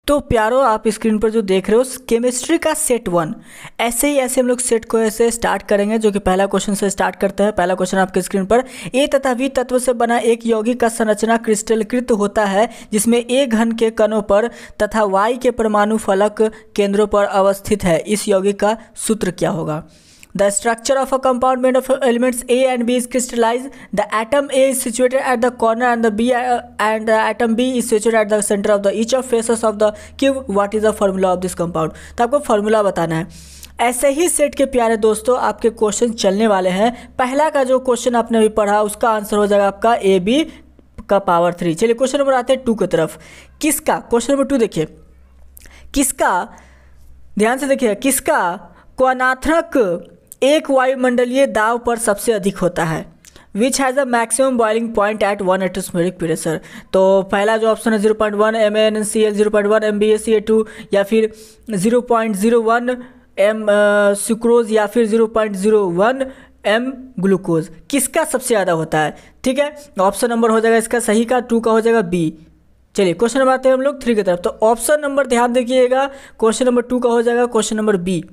तो प्यारो, आप स्क्रीन पर जो देख रहे हो केमिस्ट्री का सेट 1। ऐसे हम लोग सेट को ऐसे स्टार्ट करेंगे, जो कि पहला क्वेश्चन से स्टार्ट करते हैं। पहला क्वेश्चन आपके स्क्रीन पर, ए तथा बी तत्व से बना एक यौगिक का संरचना क्रिस्टलीकृत होता है जिसमें ए घन के कणों पर तथा वाई के परमाणु फलक केंद्रों पर अवस्थित है। इस यौगिक का सूत्र क्या होगा? The structure of a compound made of elements A and B is crystallized. The atom A is situated at the corner and the atom B is situated at the center of the each of faces of the cube. What is the formula of this compound? तो आपको formula बताना है। ऐसे ही set के प्यारे दोस्तों आपके question चलने वाले हैं। पहला का जो क्वेश्चन आपने अभी पढ़ा उसका आंसर हो जाएगा आपका ए बी का पावर 3। चलिए क्वेश्चन नंबर आते हैं 2 की तरफ। किसका, क्वेश्चन नंबर 2 देखिए, किसका, ध्यान से देखिए, किसका क्वानाथ्रक एक वायुमंडलीय दाब पर सबसे अधिक होता है? Which has a maximum boiling point at 1 atmospheric pressure. तो पहला जो ऑप्शन है 0.1 MnCl, 0.1 MbCa2 या फिर 0.01 M सुक्रोज या फिर 0.01 M ग्लूकोज। किसका सबसे ज़्यादा होता है? ठीक है, ऑप्शन नंबर हो जाएगा इसका सही का 2 का हो जाएगा बी। चलिए क्वेश्चन नंबर आते हैं हम लोग 3 की तरफ। तो ऑप्शन नंबर ध्यान देखिएगा, क्वेश्चन नंबर 2 का हो जाएगा क्वेश्चन नंबर बी।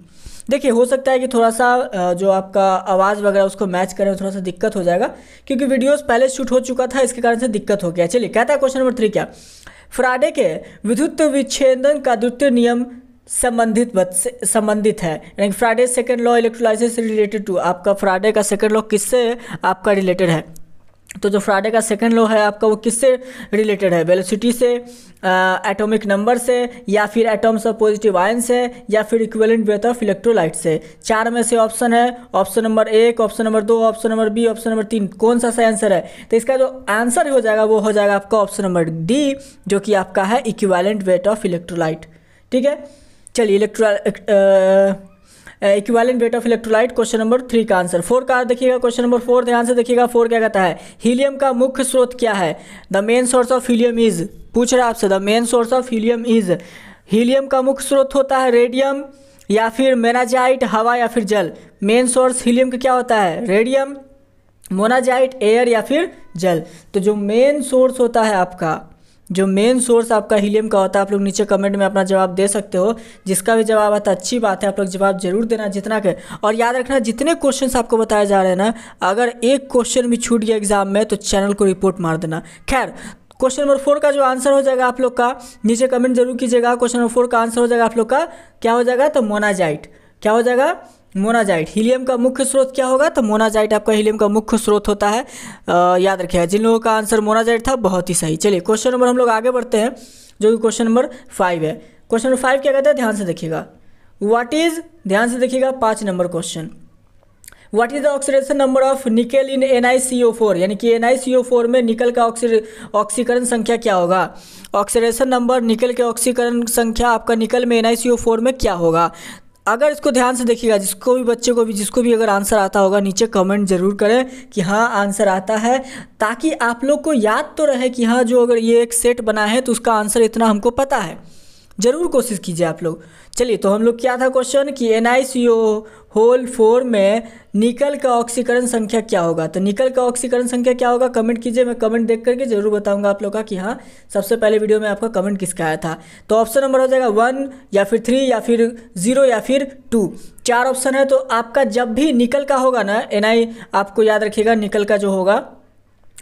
देखिए हो सकता है कि थोड़ा सा जो आपका आवाज़ वगैरह उसको मैच करें थोड़ा सा दिक्कत हो जाएगा, क्योंकि वीडियोस पहले शूट हो चुका था, इसके कारण से दिक्कत हो गया। चलिए कहता है क्वेश्चन नंबर 3 क्या, फ्राडे के विद्युत विच्छेदन का द्वितीय नियम संबंधित है, यानी Faraday second law electrolysis related to. आपका फ्राडे का सेकंड लॉ किससे आपका रिलेटेड है? तो जो फ्राडे का सेकंड लॉ है आपका वो किससे रिलेटेड है? वेलोसिटी से, एटॉमिक नंबर से, या फिर एटम्स ऑफ पॉजिटिव आयन से, या फिर इक्विवेलेंट वेट ऑफ इलेक्ट्रोलाइट से। 4 में से ऑप्शन है, option number 1, option number 2, option number B, option number 3। कौन सा सही आंसर है? तो इसका जो आंसर हो जाएगा वो हो जाएगा आपका ऑप्शन नंबर डी, जो कि आपका है इक्विवेलेंट वेट ऑफ इलेक्ट्रोलाइट। ठीक है, चलिए equivalent weight of electrolyte question number 3 का आंसर। 4 का देखिएगा, क्वेश्चन नंबर 4 ध्यान से देखिएगा। 4 क्या कहता है? हीलियम का मुख्य स्रोत क्या है? The main source of helium is, पूछ रहा है आपसे, the main source of helium is. Helium का मुख्य स्रोत होता है रेडियम या फिर मोनाजाइट, हवा या फिर जल। मेन सोर्स हीलियम का क्या होता है? रेडियम, मोनाजाइट, एयर या फिर जल। तो जो मेन सोर्स होता है आपका, जो मेन सोर्स आपका हीलियम का होता है, आप लोग नीचे कमेंट में अपना जवाब दे सकते हो। जिसका भी जवाब आता है अच्छी बात है, आप लोग जवाब जरूर देना जितना के। और याद रखना जितने क्वेश्चंस आपको बताए जा रहे हैं ना, अगर एक क्वेश्चन भी छूट गया एग्जाम में तो चैनल को रिपोर्ट मार देना। खैर क्वेश्चन नंबर 4 का जो आंसर हो जाएगा आप लोग का, नीचे कमेंट जरूर कीजिएगा। क्वेश्चन नंबर 4 का आंसर हो जाएगा आप लोग का क्या हो जाएगा? तो मोनाजाइट। क्या हो जाएगा? मोनाजाइट। हीलियम का मुख्य स्रोत क्या होगा? तो मोनाजाइट आपका हीलियम का मुख्य स्रोत होता है। याद रखिएगा, जिन लोगों का आंसर मोनाजाइट था बहुत ही सही। चलिए क्वेश्चन नंबर हम लोग आगे बढ़ते हैं, जो कि क्वेश्चन नंबर 5 है। क्वेश्चन नंबर 5 क्या कहता है? ध्यान से देखिएगा, व्हाट इज, ध्यान से देखिएगा 5 number question. What is the oxidation number of nickel in NiCO4, यानी कि NiCO4 में निकल का ऑक्सीकरण संख्या क्या होगा? ऑक्सीडेशन नंबर निकल के ऑक्सीकरण संख्या आपका निकल में NiCO4 में क्या होगा? अगर इसको ध्यान से देखिएगा, जिसको भी बच्चे को भी, जिसको भी अगर आंसर आता होगा नीचे कमेंट जरूर करें कि हाँ आंसर आता है, ताकि आप लोग को याद तो रहे कि हाँ जो अगर ये एक सेट बना है तो उसका आंसर इतना हमको पता है। जरूर कोशिश कीजिए आप लोग। चलिए तो हम लोग क्या था क्वेश्चन कि NiCO4 में निकल का ऑक्सीकरण संख्या क्या होगा? तो निकल का ऑक्सीकरण संख्या क्या होगा? कमेंट कीजिए, मैं कमेंट देख करके जरूर बताऊंगा आप लोग का कि हाँ सबसे पहले वीडियो में आपका कमेंट किसका आया था। तो ऑप्शन नंबर हो जाएगा 1 या फिर 3 या फिर 0 या फिर 2। 4 ऑप्शन है। तो आपका जब भी निकल का होगा ना, Ni आपको याद रखिएगा निकल का जो होगा,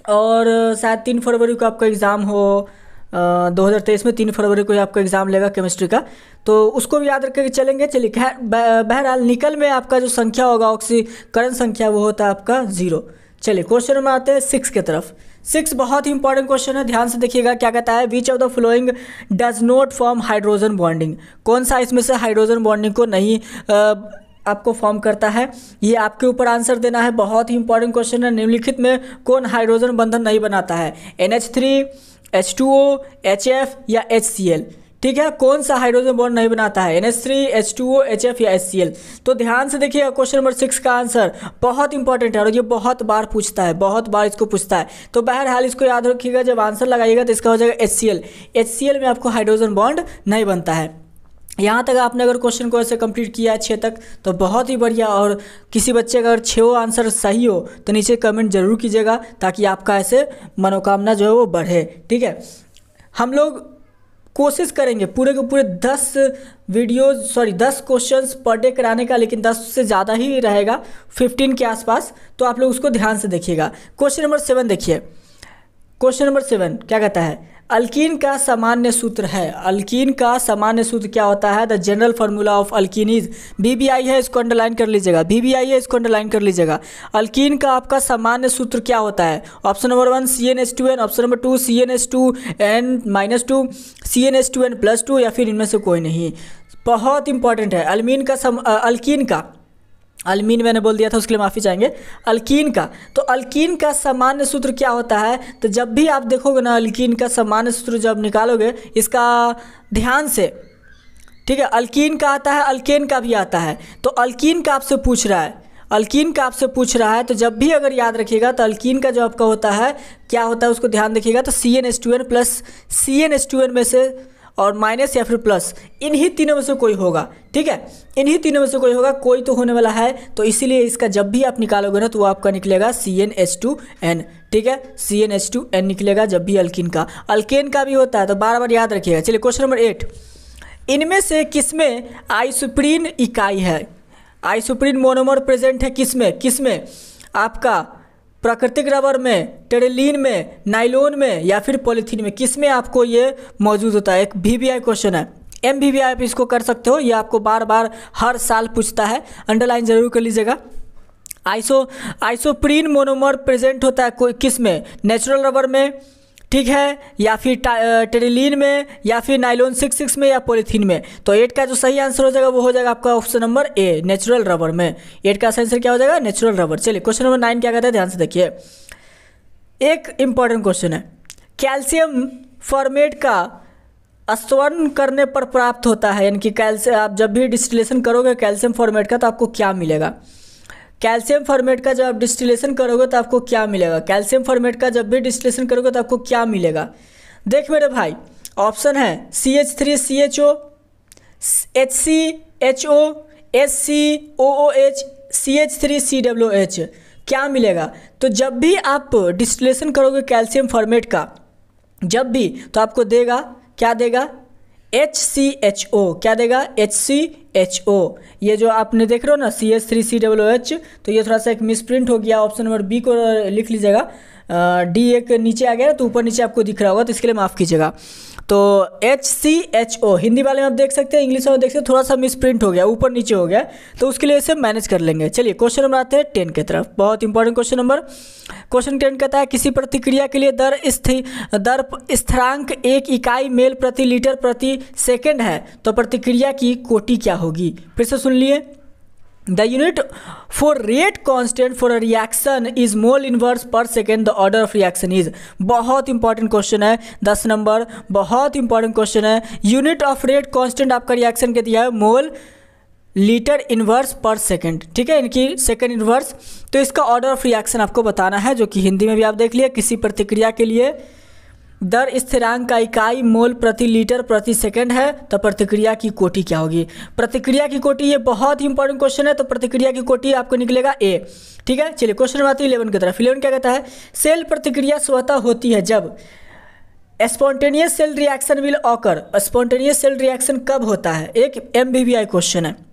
और शायद 3 फरवरी को आपका एग्ज़ाम हो, 2023 में 3 फरवरी को आपका एग्ज़ाम लेगा केमिस्ट्री का, तो उसको भी याद रख के चलेंगे। चलिए बहरहाल निकल में आपका जो संख्या होगा ऑक्सीकरण संख्या वो होता है आपका 0। चलिए क्वेश्चन में आते हैं 6 की तरफ। 6 बहुत ही इंपॉर्टेंट क्वेश्चन है, ध्यान से देखिएगा क्या कहता है। Which of the flowing does not form hydrogen bonding, कौन सा इसमें से हाइड्रोजन बॉन्डिंग को नहीं आपको फॉर्म करता है? ये आपके ऊपर आंसर देना है। बहुत ही इंपॉर्टेंट क्वेश्चन है। निम्नलिखित में कौन हाइड्रोजन बंधन नहीं बनाता है? NH3, H2O, HF या HCl। ठीक है, कौन सा हाइड्रोजन बॉन्ड नहीं बनाता है? NH3, H2O, HF या HCl। तो ध्यान से देखिएगा क्वेश्चन नंबर 6 का आंसर बहुत इंपॉर्टेंट है और ये बहुत बार पूछता है, बहुत बार इसको पूछता है। तो बहरहाल इसको याद रखिएगा, जब आंसर लगाइएगा तो इसका हो जाएगा HCl। HCl में आपको हाइड्रोजन बॉन्ड नहीं बनता है। यहाँ तक आपने अगर क्वेश्चन को ऐसे कंप्लीट किया है 6 तक तो बहुत ही बढ़िया। और किसी बच्चे का अगर 6 आंसर सही हो तो नीचे कमेंट जरूर कीजिएगा, ताकि आपका ऐसे मनोकामना जो है वो बढ़े। ठीक है, हम लोग कोशिश करेंगे पूरे के पूरे 10 क्वेश्चंस पर डे कराने का, लेकिन 10 से ज़्यादा ही रहेगा, 15 के आसपास। तो आप लोग उसको ध्यान से देखिएगा। क्वेश्चन नंबर 7 देखिए। क्वेश्चन नंबर 7 क्या कहता है? अल्कीन का सामान्य सूत्र है। अल्कीन का सामान्य सूत्र क्या होता है? The general formula of alkene is, BBI है, इसको अंडरलाइन कर लीजिएगा। BBI है, इसको अंडरलाइन कर लीजिएगा। अल्कीन का आपका सामान्य सूत्र क्या होता है? Option number 1 CnH2n, option number 2 CnH2n-2, CnH2n+2, या फिर इनमें से कोई नहीं। बहुत इंपॉर्टेंट है। अल्मीन मैंने बोल दिया था, उसके लिए माफ़ी चाहेंगे। अल्कीन का, तो अल्कीन का सामान्य सूत्र क्या होता है? तो जब भी आप देखोगे ना अल्कीन का सामान्य सूत्र जब निकालोगे, इसका ध्यान से, ठीक है, अल्कीन का आता है, अल्केन का भी आता है। तो अल्कीन का आपसे पूछ रहा है, तो जब भी अगर याद रखिएगा तो अल्कीन का जो आपका होता है क्या होता है उसको ध्यान रखिएगा। तो CnH2n प्लस CnH2n में से और माइनस या फिर प्लस, इन्हीं तीनों में से कोई होगा, ठीक है, इन्हीं तीनों में से कोई होगा, कोई तो होने वाला है। तो इसीलिए इसका जब भी आप निकालोगे ना तो वो आपका निकलेगा CnH2n, ठीक है, CnH2n निकलेगा जब भी अल्कीन का। अल्केन का भी होता है, तो बार बार याद रखिएगा। चलिए क्वेश्चन नंबर 8, इनमें से किसमें आइसोप्रीन इकाई है? आइसोप्रीन मोनोमर प्रेजेंट है किसमें? आपका प्राकृतिक रबर में, टेरेलिन में, नाइलोन में, या फिर पॉलीथीन में, किसमें आपको ये मौजूद होता है? एक BBI क्वेश्चन है, MBBI आप इसको कर सकते हो, ये आपको बार बार हर साल पूछता है, अंडरलाइन जरूर कर लीजिएगा। आइसोप्रीन मोनोमर प्रेजेंट होता है कोई किसमें? नेचुरल रबर में, ठीक है, या फिर टेरेलिन में, या फिर नाइलॉन 66 में, या पॉलीथीन में। तो 8 का जो सही आंसर हो जाएगा वो हो जाएगा आपका option number A, natural rubber में। 8 का सही आंसर क्या हो जाएगा? Natural rubber. चलिए क्वेश्चन नंबर 9 क्या कहता है, ध्यान से देखिए। एक इंपॉर्टेंट क्वेश्चन है, कैल्शियम फॉर्मेट का स्तरण करने पर प्राप्त होता है, यानी कि कैल्शियम, आप जब भी डिस्टिलेशन करोगे कैल्शियम फॉर्मेट का तो आपको क्या मिलेगा? कैल्शियम फॉर्मेट का जब आप डिस्टिलेशन करोगे तो आपको क्या मिलेगा? कैल्शियम फॉर्मेट का जब भी डिस्टिलेशन करोगे तो आपको क्या मिलेगा? देख मेरे भाई, ऑप्शन है CH3CHO, HCHO, SCOOH, CH3COOH। क्या मिलेगा? तो जब भी आप डिस्टिलेशन करोगे कैल्शियम फॉर्मेट का, जब भी, तो आपको देगा, क्या देगा? HCHO। क्या देगा? HCHO। ये जो आपने देख रहे हो ना CH3COOH, तो ये थोड़ा सा एक मिसप्रिंट हो गया, ऑप्शन नंबर B को लिख लीजिएगा। D एक नीचे आ गया तो ऊपर नीचे आपको दिख रहा होगा, तो इसके लिए माफ़ कीजिएगा। तो HCHO हिंदी वाले में आप देख सकते हैं, इंग्लिश में देख सकते हैं, थोड़ा सा मिसप्रिंट हो गया, ऊपर नीचे हो गया, तो उसके लिए इसे मैनेज कर लेंगे। चलिए क्वेश्चन नंबर आते हैं 10 की तरफ। बहुत इंपॉर्टेंट क्वेश्चन नंबर, क्वेश्चन 10 कहता है किसी प्रतिक्रिया के लिए दर स्थिरांक 1 इकाई मेल प्रति लीटर प्रति सेकेंड है, तो प्रतिक्रिया की कोटि क्या होगी? फिर से सुन लिए। The unit for rate constant for a reaction is mole inverse per second. The order of reaction is, बहुत इंपॉर्टेंट क्वेश्चन है, 10 नंबर, बहुत इंपॉर्टेंट क्वेश्चन है। यूनिट ऑफ रेट कांस्टेंट आपका रिएक्शन के दिया है मोल लीटर इन्वर्स पर second, ठीक है, इनकी सेकंड इन्वर्स। तो इसका ऑर्डर ऑफ रिएक्शन आपको बताना है, जो कि हिंदी में भी आप देख लिए। किसी प्रतिक्रिया के लिए दर स्थिरांक का इकाई मोल प्रति लीटर प्रति सेकंड है, तो प्रतिक्रिया की कोटि क्या होगी? प्रतिक्रिया की कोटि, ये बहुत ही इंपॉर्टेंट क्वेश्चन है, तो प्रतिक्रिया की कोटि आपको निकलेगा A, ठीक है। चलिए क्वेश्चन नंबर आती है 11 की तरफ। 11 क्या कहता है? सेल प्रतिक्रिया स्वतः होती है जब spontaneous cell reaction will occur. Spontaneous cell reaction कब होता है? एक MBBI क्वेश्चन है,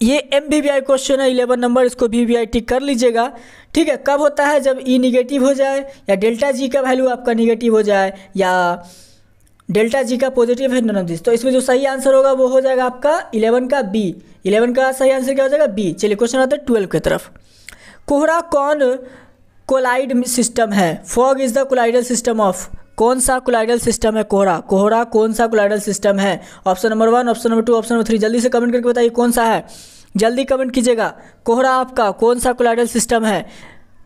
ये MBBI क्वेश्चन है 11 नंबर, इसको BBI टिक कर लीजिएगा, ठीक है। कब होता है? जब E निगेटिव हो जाए, या डेल्टा G का वैल्यू आपका निगेटिव हो जाए, या डेल्टा G का पॉजिटिव है, नन ऑफ दिस। तो इसमें जो सही आंसर होगा वो हो जाएगा आपका 11 का B। 11 का सही आंसर क्या हो जाएगा? B। चलिए क्वेश्चन आता है 12 की तरफ। कोहरा कौन कोलाइड सिस्टम है? Fog is the colloidal system of, कौन सा कोलाइडल सिस्टम है कोहरा? कोहरा कौन सा कोलाइडल सिस्टम है? Option number 1, option number 2, option number 3, जल्दी से कमेंट करके बताइए कौन सा है, जल्दी कमेंट कीजिएगा। कोहरा आपका कौन सा कोलाइडल सिस्टम है?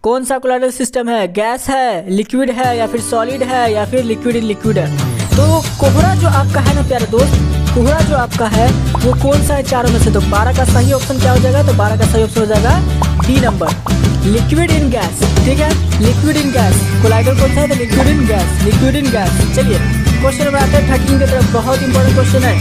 कौन सा कोलाइडल सिस्टम है? गैस है, लिक्विड है, या फिर सॉलिड है, या फिर लिक्विड इन लिक्विड है? तो कोहरा जो आपका है ना प्यारे दोस्त, कोहरा जो आपका है वो कौन सा है चारों में से? तो 12 का सही ऑप्शन क्या हो जाएगा? तो 12 का सही ऑप्शन हो जाएगा D number, liquid in gas, ठीक है, लिक्विड इन गैस। कोलाइडल कौन सा है? तो liquid in gas, liquid in gas. चलिए क्वेश्चन नंबर आता है 13 की तरफ। बहुत इंपॉर्टेंट क्वेश्चन है,